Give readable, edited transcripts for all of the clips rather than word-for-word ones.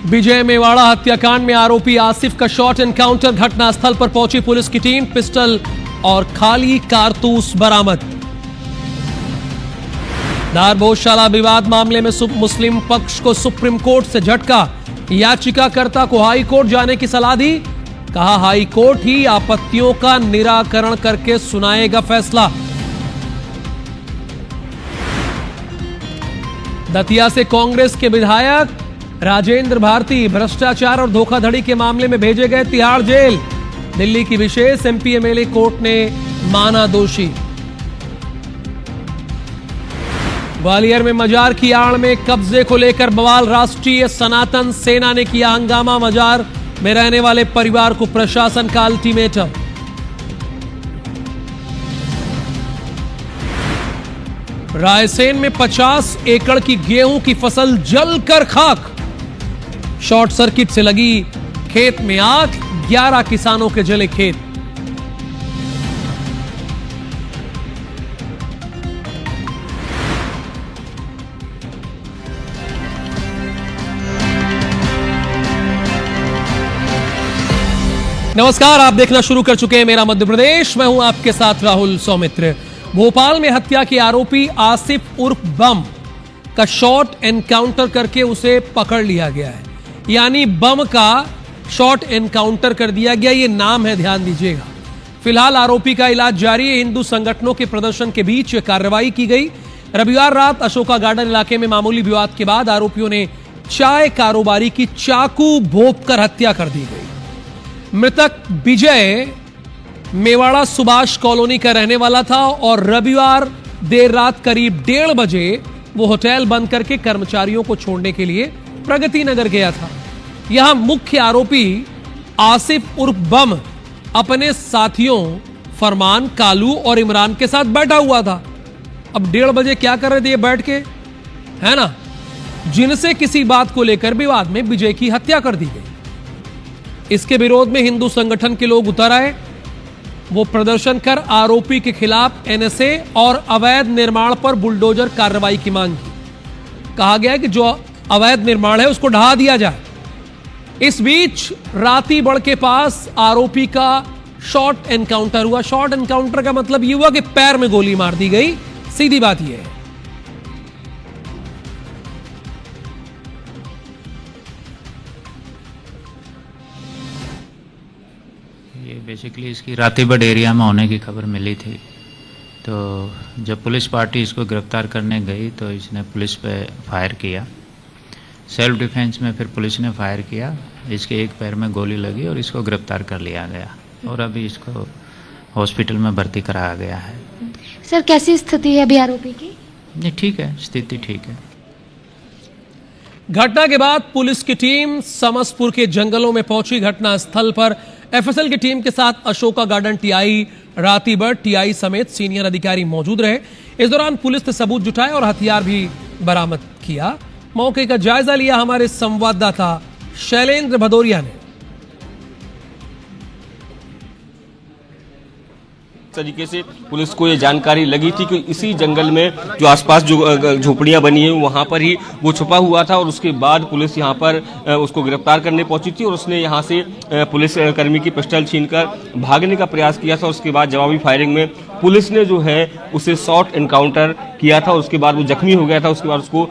विजय मेवाड़ा हत्याकांड में आरोपी आसिफ का शॉट एनकाउंटर, घटनास्थल पर पहुंची पुलिस की टीम, पिस्टल और खाली कारतूस बरामद। धार भोजशाला विवाद मामले में मुस्लिम पक्ष को सुप्रीम कोर्ट से झटका, याचिकाकर्ता को हाई कोर्ट जाने की सलाह दी, कहा हाई कोर्ट ही आपत्तियों का निराकरण करके सुनाएगा फैसला। दतिया से कांग्रेस के विधायक राजेंद्र भारती भ्रष्टाचार और धोखाधड़ी के मामले में भेजे गए तिहाड़ जेल, दिल्ली की विशेष एमपी एमएलए कोर्ट ने माना दोषी। ग्वालियर में मजार की आड़ में कब्जे को लेकर बवाल, राष्ट्रीय सनातन सेना ने किया हंगामा, मजार में रहने वाले परिवार को प्रशासन का अल्टीमेटम। रायसेन में 50 एकड़ की गेहूं की फसल जलकर खाक, शॉर्ट सर्किट से लगी खेत में आग, 11 किसानों के जले खेत। नमस्कार, आप देखना शुरू कर चुके हैं मेरा मध्य प्रदेश। मैं हूं आपके साथ राहुल सौमित्र। भोपाल में हत्या के आरोपी आसिफ उर्फ बम का शॉट एनकाउंटर करके उसे पकड़ लिया गया है, यानी बम का शॉट एनकाउंटर कर दिया गया, ये नाम है, ध्यान दीजिएगा। फिलहाल आरोपी का इलाज जारी है। हिंदू संगठनों के प्रदर्शन के बीच यह कार्रवाई की गई। रविवार रात अशोका गार्डन इलाके में मामूली विवाद के बाद आरोपियों ने चाय कारोबारी की चाकू भोंककर हत्या कर दी गई। मृतक विजय मेवाड़ा सुभाष कॉलोनी का रहने वाला था और रविवार देर रात करीब 1:30 बजे वो होटल बंद करके कर्मचारियों को छोड़ने के लिए प्रगति नगर गया था। यहां मुख्य आरोपी आसिफ उर्फ बम अपने साथियों फरमान, कालू और इमरान के साथ बैठा हुआ था। अब 1:30 बजे क्या कर रहे थे ये बैठ के, है ना, जिनसे किसी बात को लेकर विवाद में विजय की हत्या कर दी गई। इसके विरोध में हिंदू संगठन के लोग उतर आए। वो प्रदर्शन कर आरोपी के खिलाफ एनएसए और अवैध निर्माण पर बुलडोजर कार्रवाई की मांग की। कहा गया कि जो अवैध निर्माण है उसको ढहा दिया जाए। इस बीच रातीबड़ के पास आरोपी का शॉट एनकाउंटर हुआ। शॉट एनकाउंटर का मतलब यह हुआ कि पैर में गोली मार दी गई, सीधी बात यह है। ये बेसिकली इसकी रातीबड़ एरिया में होने की खबर मिली थी, तो जब पुलिस पार्टी इसको गिरफ्तार करने गई तो इसने पुलिस पे फायर किया। सेल्फ डिफेंस में फिर पुलिस ने फायर किया, इसके एक पैर में गोली लगी और इसको गिरफ्तार कर लिया गया और अभी इसको हॉस्पिटल में भर्ती कराया गया है। सर, कैसी स्थिति है अभी आरोपी की? नहीं, ठीक है, स्थिति ठीक है। घटना के बाद पुलिस की टीम समसपुर के जंगलों में पहुंची। घटनास्थल पर एफएसएल की टीम के साथ Ashoka garden TI, Ratibad TI समेत सीनियर अधिकारी मौजूद रहे। इस दौरान पुलिस ने सबूत जुटाए और हथियार भी बरामद किया। मौके का जायजा लिया हमारे संवाददाता शैलेंद्र भदौरिया ने। तरीके से पुलिस को ये जानकारी लगी थी कि इसी जंगल में जो आसपास जो झोपड़ियां बनी हैं वहां पर ही वो छुपा हुआ था और उसके बाद पुलिस यहां पर उसको गिरफ्तार करने पहुंची थी और उसने यहां से पुलिस कर्मी की पिस्टल छीनकर भागने का प्रयास किया था। उसके बाद जवाबी फायरिंग में पुलिस ने जो है उसे शॉट एनकाउंटर किया था। उसके बाद वो जख्मी हो गया था। उसके बाद उसको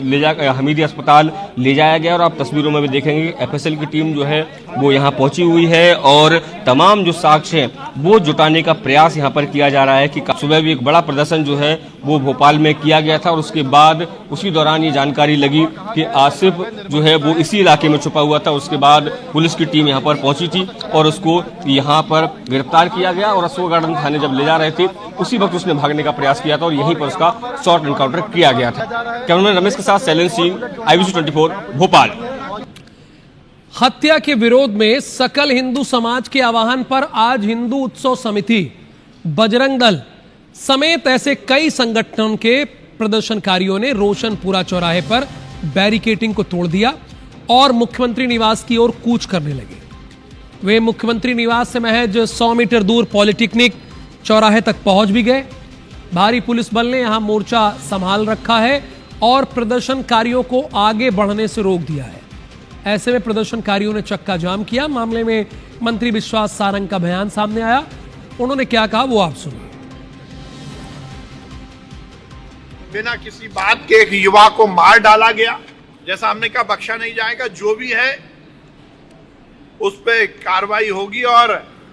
ले जा हमीदी अस्पताल ले जाया गया और आप तस्वीरों में भी देखेंगे एफएसएल की टीम जो है वो यहाँ पहुंची हुई है और तमाम जो साक्ष्य हैं वो जुटाने का प्रयास यहाँ पर किया जा रहा है। कि सुबह भी एक बड़ा प्रदर्शन जो है वो भोपाल में किया गया था और उसके बाद उसी दौरान ये जानकारी लगी कि आसिफ जो है वो इसी इलाके में छुपा हुआ था। उसके बाद पुलिस की टीम यहाँ पर पहुंची थी और उसको यहाँ पर गिरफ्तार किया गया और अशोक गार्डन थाने जब ले जा रहे थे उसी वक्त उसने भागने का प्रयास किया था और यहीं पर उसका शॉट एनकाउंटर किया गया था। कैमरामैन रमेश के साथ शैलेंद्र सिंह, IBC 24 भोपाल। हत्या के विरोध में सकल हिंदू समाज के आह्वान पर आज हिंदू उत्सव समिति, बजरंग दल समेत ऐसे कई संगठनों के प्रदर्शनकारियों ने रोशनपुरा चौराहे पर बैरिकेडिंग को तोड़ दिया और मुख्यमंत्री निवास की ओर कूच करने लगे। वे मुख्यमंत्री निवास से महज 100 मीटर दूर पॉलिटेक्निक चौराहे तक पहुंच भी गए। भारी पुलिस बल ने यहां मोर्चा संभाल रखा है और प्रदर्शनकारियों को आगे बढ़ने से रोक दिया है। ऐसे में प्रदर्शनकारियों ने चक्का जाम किया। मामले में मंत्री विश्वास सारंग का बयान सामने आया। उन्होंने क्या कहा वो आप सुनिए। बिना किसी बात के एक युवा को मार डाला गया, जैसा हमने कहा बख्शा नहीं जाएगा। जो भी है उस पर कार्रवाई होगी और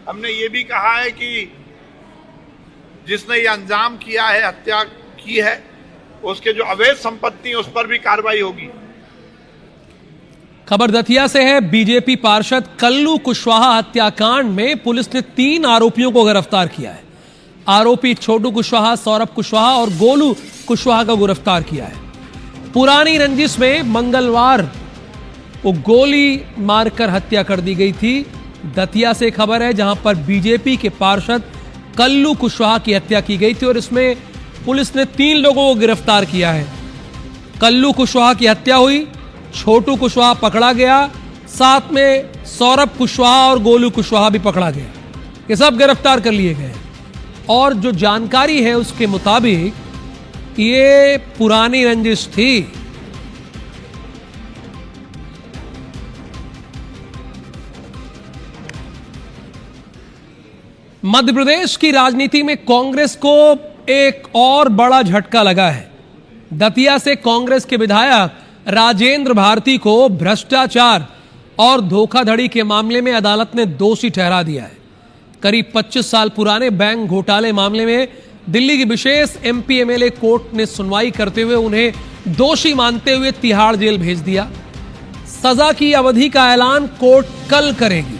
हमने ये भी कहा है कि जिसने ये अंजाम किया है, हत्या की है, उसके जो अवैध संपत्ति है उस पर भी कार्रवाई होगी। खबर दतिया से है। बीजेपी पार्षद कल्लू कुशवाहा हत्याकांड में पुलिस ने 3 आरोपियों को गिरफ्तार किया है। आरोपी छोटू कुशवाहा, सौरभ कुशवाहा और गोलू कुशवाहा को गिरफ्तार किया है। पुरानी रंजिश में मंगलवार को गोली मारकर हत्या कर दी गई थी। दतिया से खबर है जहां पर बीजेपी के पार्षद कल्लू कुशवाहा की हत्या की गई थी और इसमें पुलिस ने 3 लोगों को गिरफ्तार किया है। कल्लू कुशवाहा की हत्या हुई, छोटू कुशवाहा पकड़ा गया, साथ में सौरभ कुशवाहा और गोलू कुशवाहा भी पकड़ा गया। ये सब गिरफ्तार कर लिए गए और जो जानकारी है उसके मुताबिक ये पुरानी रंजिश थी। मध्य प्रदेश की राजनीति में कांग्रेस को एक और बड़ा झटका लगा है। दतिया से कांग्रेस के विधायक राजेंद्र भारती को भ्रष्टाचार और धोखाधड़ी के मामले में अदालत ने दोषी ठहरा दिया है। करीब 25 साल पुराने बैंक घोटाले मामले में दिल्ली की विशेष एमपी एमएलए कोर्ट ने सुनवाई करते हुए उन्हें दोषी मानते हुए तिहाड़ जेल भेज दिया। सजा की अवधि का ऐलान कोर्ट कल करेगी।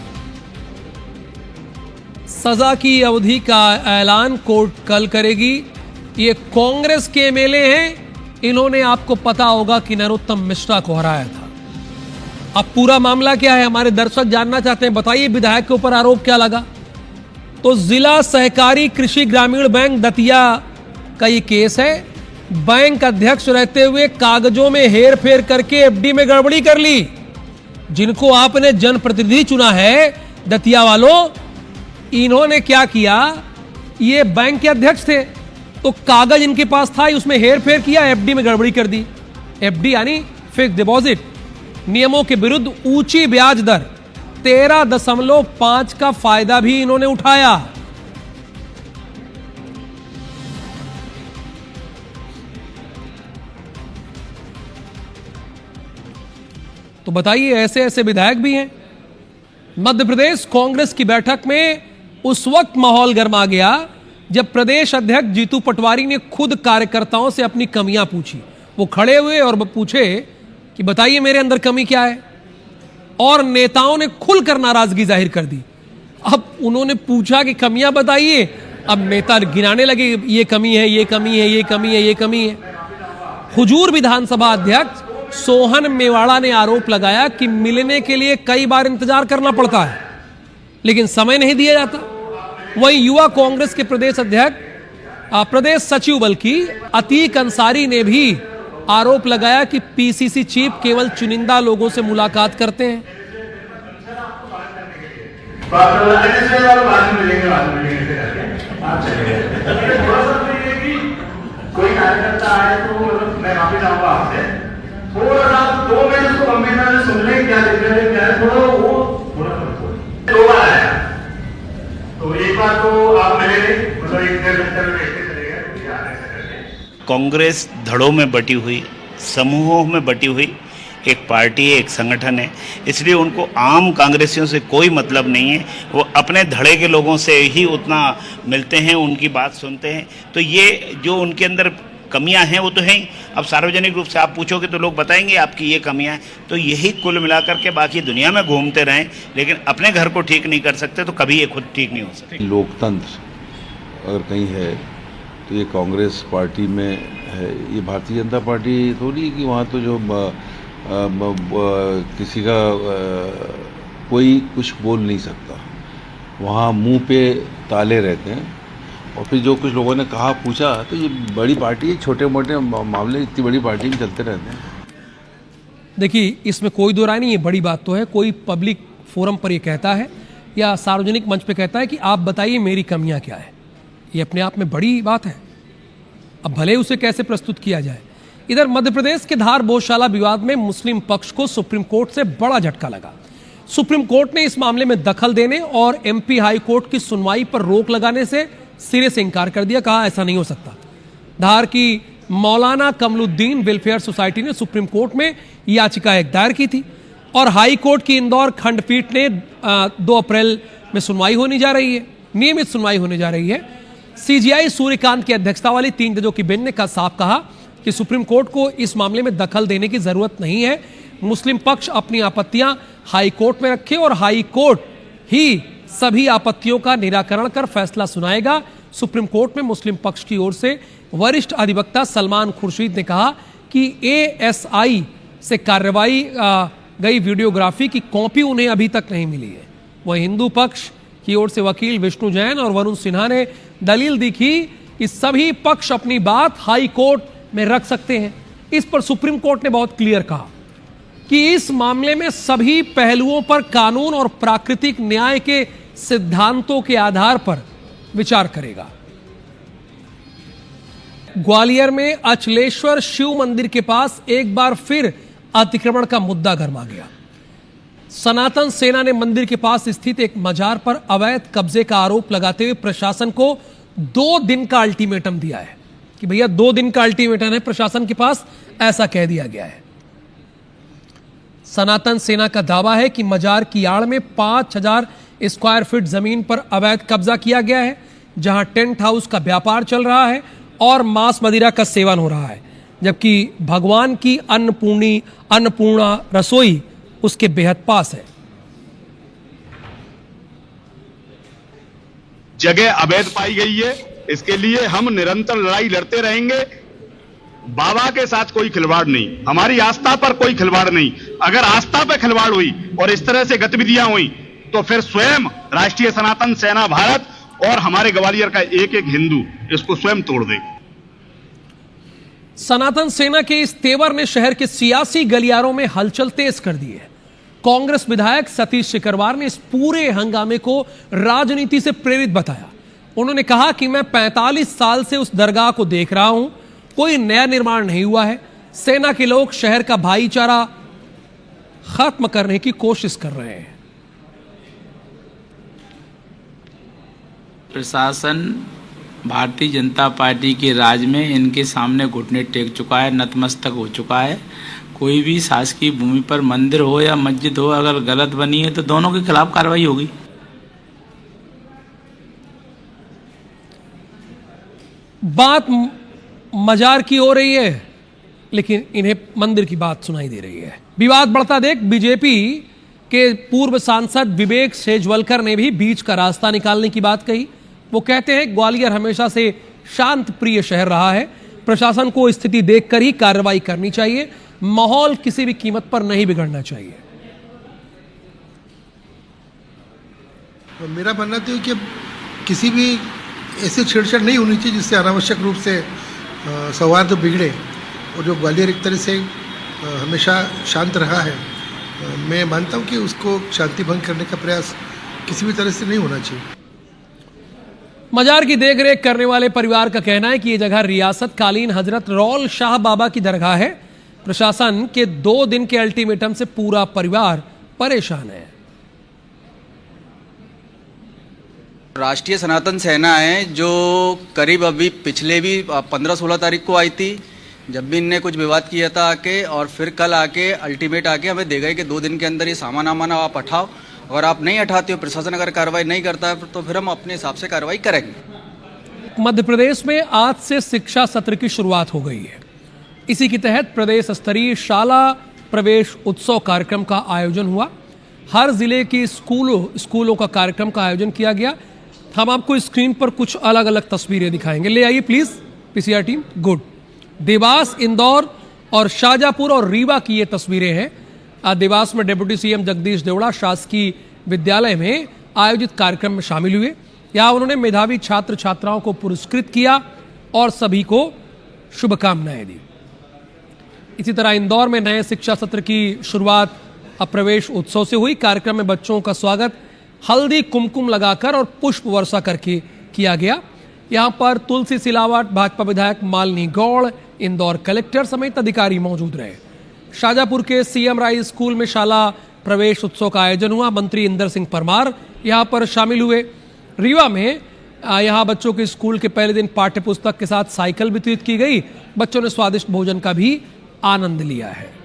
सजा की अवधि का ऐलान कोर्ट कल करेगी। ये कांग्रेस के एमएलए हैं। इन्होंने, आपको पता होगा कि नरोत्तम मिश्रा को हराया था। अब पूरा मामला क्या है हमारे दर्शक जानना चाहते हैं। बताइए विधायक के ऊपर आरोप क्या लगा। तो जिला सहकारी कृषि ग्रामीण बैंक दतिया का ये केस है। बैंक अध्यक्ष रहते हुए कागजों में हेर फेर करके एफडी में गड़बड़ी कर ली। जिनको आपने जनप्रतिनिधि चुना है दतिया वालों, इन्होंने क्या किया, ये बैंक के अध्यक्ष थे तो कागज इनके पास था, उसमें हेर फेर किया, एफडी में गड़बड़ी कर दी। एफडी यानी फिक्स्ड डिपॉजिट। नियमों के विरुद्ध ऊंची ब्याज दर 13.5 का फायदा भी इन्होंने उठाया। तो बताइए ऐसे ऐसे विधायक भी हैं। मध्य प्रदेश कांग्रेस की बैठक में उस वक्त माहौल गर्मा गया जब प्रदेश अध्यक्ष जीतू पटवारी ने खुद कार्यकर्ताओं से अपनी कमियां पूछी। वो खड़े हुए और पूछे कि बताइए मेरे अंदर कमी क्या है, और नेताओं ने खुलकर नाराजगी जाहिर कर दी। अब उन्होंने पूछा कि कमियां बताइए, अब नेता गिनाने लगे, ये कमी है, ये कमी है, ये कमी है, ये कमी है। हुजूर विधानसभा अध्यक्ष सोहन मेवाड़ा ने आरोप लगाया कि मिलने के लिए कई बार इंतजार करना पड़ता है लेकिन समय नहीं दिया जाता। वहीं युवा कांग्रेस के प्रदेश अध्यक्ष, प्रदेश सचिव बल्कि अतीक अंसारी ने भी आरोप लगाया कि पीसीसी चीफ केवल चुनिंदा लोगों से मुलाकात करते हैं। कोई कार्यकर्ता आए तो मैं वापिस आऊंगा आपसे, थोड़ा सा 2 मिनट उसको कंप्यूटर सुन लें क्या दिक्कत है, क्या है, थोड़ा वो थोड़ा 2 बार आया तो एक बार तो आप मिले नहीं, मतलब 1-1.5 घंटे में बैठते चले गए। कांग्रेस धड़ों में बटी हुई, समूहों में बटी हुई एक पार्टी है, एक संगठन है, इसलिए उनको आम कांग्रेसियों से कोई मतलब नहीं है। वो अपने धड़े के लोगों से ही उतना मिलते हैं, उनकी बात सुनते हैं। तो ये जो उनके अंदर कमियां हैं वो तो हैं ही। अब सार्वजनिक रूप से आप पूछोगे तो लोग बताएंगे आपकी ये कमियां हैं। तो यही कुल मिलाकर के बाकी दुनिया में घूमते रहें लेकिन अपने घर को ठीक नहीं कर सकते तो कभी ये खुद ठीक नहीं हो सकते। लोकतंत्र अगर कहीं है तो ये कांग्रेस पार्टी में है। ये भारतीय जनता पार्टी थोड़ी है कि वहाँ तो जो किसी का कोई कुछ बोल नहीं सकता, वहाँ मुंह पे ताले रहते हैं। और फिर जो कुछ लोगों ने कहा पूछा तो ये बड़ी पार्टी है, छोटे मोटे मामले इतनी बड़ी पार्टी में चलते रहते हैं। देखिए इसमें कोई दो राय नहीं, ये बड़ी बात तो है। कोई पब्लिक फोरम पर ये कहता है या सार्वजनिक मंच पे कहता है कि आप बताइए मेरी कमियां क्या है, ये अपने आप में बड़ी बात है। अब भले उसे कैसे प्रस्तुत किया जाए, इधर मध्य प्रदेश के धार गौशाला विवाद में मुस्लिम पक्ष को सुप्रीम कोर्ट से बड़ा झटका लगा। सुप्रीम कोर्ट ने इस मामले में दखल देने और एमपी हाई कोर्ट की सुनवाई पर रोक लगाने से सिरे से इंकार कर दिया। कहा ऐसा नहीं हो सकता। धार की मौलाना कमलुद्दीन वेलफेयर सोसाइटी ने सुप्रीम कोर्ट में याचिका एक दायर की थी और हाई कोर्ट की इंदौर खंडपीठ ने 2 अप्रैल में सुनवाई होने जा रही है, नियमित सुनवाई होने जा रही है। सीजीआई सूर्यकांत की अध्यक्षता वाली 3 जजों की बेंच ने साफ कहा कि सुप्रीम कोर्ट को इस मामले में दखल देने की जरूरत नहीं है। मुस्लिम पक्ष अपनी आपत्तियां हाई कोर्ट में रखे और हाई कोर्ट ही सभी आपत्तियों का निराकरण कर फैसला सुनाएगा। सुप्रीम कोर्ट में मुस्लिम पक्ष की ओर से वरिष्ठ अधिवक्ता सलमान खुर्शीद ने कहा कि एएसआई से कार्रवाई गई वीडियोग्राफी की कॉपी उन्हें अभी तक नहीं मिली है। वह हिंदू पक्ष की ओर से वकील विष्णु जैन और वरुण सिन्हा ने दलील दी कि सभी पक्ष अपनी बात हाई कोर्ट में रख सकते हैं। इस पर सुप्रीम कोर्ट ने बहुत क्लियर कहा कि इस मामले में सभी पहलुओं पर कानून और प्राकृतिक न्याय के सिद्धांतों के आधार पर विचार करेगा। ग्वालियर में अचलेश्वर शिव मंदिर के पास एक बार फिर अतिक्रमण का मुद्दा गरमा गया। सनातन सेना ने मंदिर के पास स्थित एक मजार पर अवैध कब्जे का आरोप लगाते हुए प्रशासन को 2 दिन का अल्टीमेटम दिया है कि भैया 2 दिन का अल्टीमेटम है प्रशासन के पास, ऐसा कह दिया गया है। सनातन सेना का दावा है कि मजार की आड़ में 5000 स्क्वायर फीट जमीन पर अवैध कब्जा किया गया है, जहां टेंट हाउस का व्यापार चल रहा है और मांस मदिरा का सेवन हो रहा है, जबकि भगवान की अन्नपूर्णा रसोई उसके बेहद पास है। जगह अवैध पाई गई है, इसके लिए हम निरंतर लड़ाई लड़ते रहेंगे। बाबा के साथ कोई खिलवाड़ नहीं, हमारी आस्था पर कोई खिलवाड़ नहीं। अगर आस्था पर खिलवाड़ हुई और इस तरह से गतिविधियां हुई तो फिर स्वयं राष्ट्रीय सनातन सेना भारत और हमारे ग्वालियर का एक एक हिंदू इसको स्वयं तोड़ दे। सनातन सेना के इस तेवर ने शहर के सियासी गलियारों में हलचल तेज कर दी है। कांग्रेस विधायक सतीश सिकरवार ने इस पूरे हंगामे को राजनीति से प्रेरित बताया। उन्होंने कहा कि मैं 45 साल से उस दरगाह को देख रहा हूं, कोई नया निर्माण नहीं हुआ है। सेना के लोग शहर का भाईचारा खत्म करने की कोशिश कर रहे हैं। प्रशासन भारतीय जनता पार्टी के राज में इनके सामने घुटने टेक चुका है, नतमस्तक हो चुका है। कोई भी शासकीय भूमि पर मंदिर हो या मस्जिद हो, अगर गलत बनी है तो दोनों के खिलाफ कार्रवाई होगी। बात मजार की हो रही है, लेकिन इन्हें मंदिर की बात सुनाई दे रही है। विवाद बढ़ता देख बीजेपी के पूर्व सांसद विवेक सेजवलकर ने भी बीच का रास्ता निकालने की बात कही। वो कहते हैं ग्वालियर हमेशा से शांत प्रिय शहर रहा है, प्रशासन को स्थिति देखकर ही कार्रवाई करनी चाहिए, माहौल किसी भी कीमत पर नहीं बिगड़ना चाहिए। मेरा मानना तो है कि किसी भी ऐसी छेड़छाड़ नहीं होनी चाहिए जिससे अनावश्यक रूप से सौहार्द बिगड़े। और जो ग्वालियर एक तरह से हमेशा शांत रहा है, मैं मानता हूं कि उसको शांति भंग करने का प्रयास किसी भी तरह से नहीं होना चाहिए। मजार की देखरेख करने वाले परिवार का कहना है कि यह जगह रियासत कालीन हजरत रौल शाह बाबा की दरगाह है। प्रशासन के 2 दिन के अल्टीमेटम से पूरा परिवार परेशान है। राष्ट्रीय सनातन सेना है जो करीब अभी पिछले भी 15-16 तारीख को आई थी, जब भी इनने कुछ विवाद किया था आके, और फिर कल आके अल्टीमेट आके हमें दे गए कि 2 दिन के अंदर ये सामान आमाना आप हटाओ। अगर आप नहीं हटाते हो, प्रशासन अगर कार्रवाई नहीं करता है तो फिर हम अपने हिसाब से कार्रवाई करेंगे। मध्य प्रदेश में आज से शिक्षा सत्र की शुरुआत हो गई है। इसी के तहत प्रदेश स्तरीय शाला प्रवेश उत्सव कार्यक्रम का आयोजन हुआ। हर जिले की स्कूलों का कार्यक्रम का आयोजन किया गया। हम आपको स्क्रीन पर कुछ अलग अलग तस्वीरें दिखाएंगे। ले आइए please PCR team. Good. Dewas, Indore और शाजापुर और रीवा की ये तस्वीरें हैं। देवास में डिप्टी सीएम जगदीश देवड़ा शासकीय विद्यालय में आयोजित कार्यक्रम में शामिल हुए। यहाँ उन्होंने मेधावी छात्र छात्राओं को पुरस्कृत किया और सभी को शुभकामनाएं दी। इसी तरह इंदौर में नए शिक्षा सत्र की शुरुआत प्रवेश उत्सव से हुई। कार्यक्रम में बच्चों का स्वागत हल्दी कुमकुम लगाकर और पुष्प वर्षा करके किया गया। यहाँ पर तुलसी सिलावट, भाजपा विधायक मालिनी गौड़, इंदौर कलेक्टर समेत अधिकारी मौजूद रहे। शाजापुर के सीएम राय स्कूल में शाला प्रवेश उत्सव का आयोजन हुआ। मंत्री इंदर सिंह परमार यहां पर शामिल हुए। रीवा में यहां बच्चों के स्कूल के पहले दिन पाठ्य पुस्तक के साथ साइकिल वितरित की गई। बच्चों ने स्वादिष्ट भोजन का भी आनंद लिया है।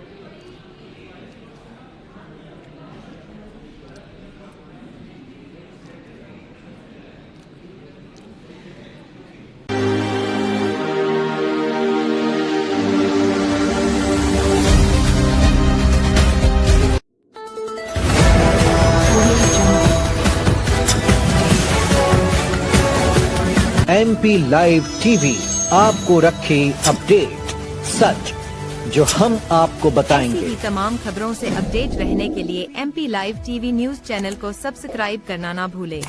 MP लाइव टीवी आपको रखे अपडेट, सच जो हम आपको बताएंगे। तमाम खबरों से अपडेट रहने के लिए MP live TV news channel को सब्सक्राइब करना ना भूलें।